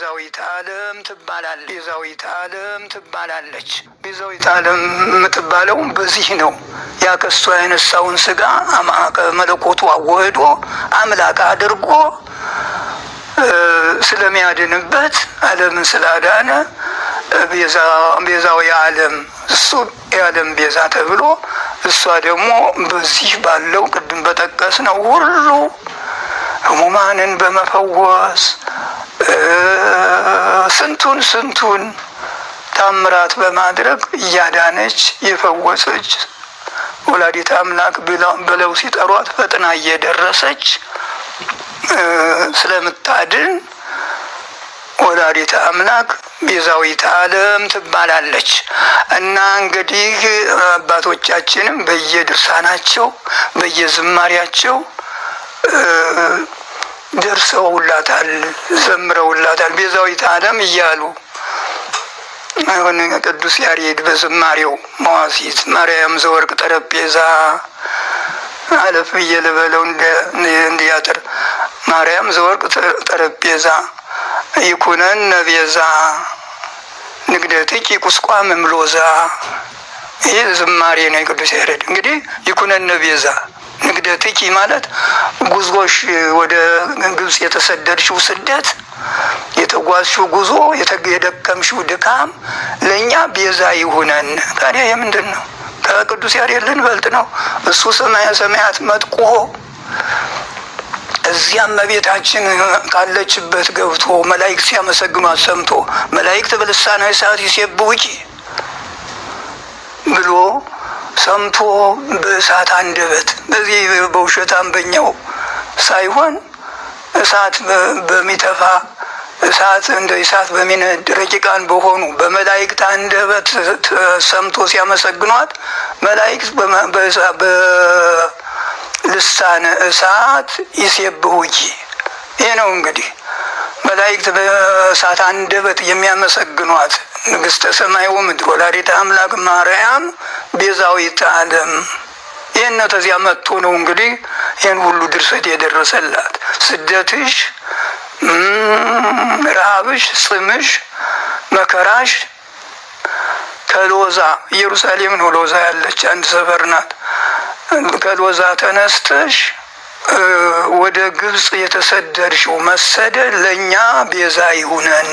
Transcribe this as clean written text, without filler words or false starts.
ቤዛዊተ ዓለም ትባላለች። ቤዛዊተ ዓለም ትባላለች። ቤዛዊተ ዓለም የምትባለው በዚህ ነው። ያ ከሷ የነሳውን ስጋ ከመለኮቱ አዋህዶ አምላክ አድርጎ ስለሚያድንበት ዓለምን ስላዳነ ቤዛዊ ዓለም እሱ የዓለም ቤዛ ተብሎ እሷ ደግሞ በዚህ ባለው ቅድም በጠቀስነው ሁሉ ሕሙማንን በመፈወስ ስንቱን ታምራት በማድረግ እያዳነች የፈወሰች ወላዲተ አምላክ ብለው ሲጠሯት ፈጥና እየደረሰች ስለምታድን ወላዲተ አምላክ ቤዛዊተ ዓለም ትባላለች። እና እንግዲህ አባቶቻችንም በየድርሳናቸው በየዝማሪያቸው ደርሰውላታል፣ ዘምረውላታል ቤዛዊተ ዓለም እያሉ። አሁን ቅዱስ ያሬድ በዝማሬው መዋሥዕት ማርያም ዘወርቅ ጠረጴዛ አለፍ ብዬ ልበለው እንዲያጥር ማርያም ዘወርቅ ጠረጴዛ ይኩነነ ቤዛ ንግደትኪ ቁስቋም እምሎዛ። ይህ ዝማሬ ነው የቅዱስ ያሬድ። እንግዲህ ይኩነነ ቤዛ ንግደትኪ ማለት ጉዞሽ ወደ ግብጽ የተሰደድሽው ስደት የተጓዝሽው ጉዞ የደከምሽው ድካም ለእኛ ቤዛ ይሁነን። ታዲያ የምንድን ነው? ከቅዱስ ያሬድ ልንበልጥ ነው? እሱ ሰማየ ሰማያት መጥቆ እዚያም እመቤታችን ካለችበት ገብቶ መላእክት ሲያመሰግኗት ሰምቶ መላእክት በልሳነ እሳት ይሴብሑኪ ብሎ ሰምቶ በእሳት አንደበት በዚህ በውሸታም በኛው ሳይሆን እሳት በሚተፋ እሳት እንደ እሳት በሚነድ ረቂቃን በሆኑ በመላእክት አንደበት ሰምቶ ሲያመሰግኗት መላእክት በልሳነ እሳት ይሴብሑኪ። ይህ ነው እንግዲህ መላእክት በእሳት አንደበት የሚያመሰግኗት ንግሥተ ሰማይ ወምድር ወላዲተ አምላክ ማርያም ቤዛዊተ ዓለም። ይህን ነው ተዚያ መጥቶ ነው እንግዲህ ይህን ሁሉ ድርሰት የደረሰላት። ስደትሽ፣ ረሃብሽ፣ ጽምሽ፣ መከራሽ ከሎዛ ኢየሩሳሌም ነው። ሎዛ ያለች አንድ ሰፈር ናት። ከሎዛ ተነስተሽ ወደ ግብጽ የተሰደድሽው መሰደድ ለእኛ ቤዛ ይሁነን።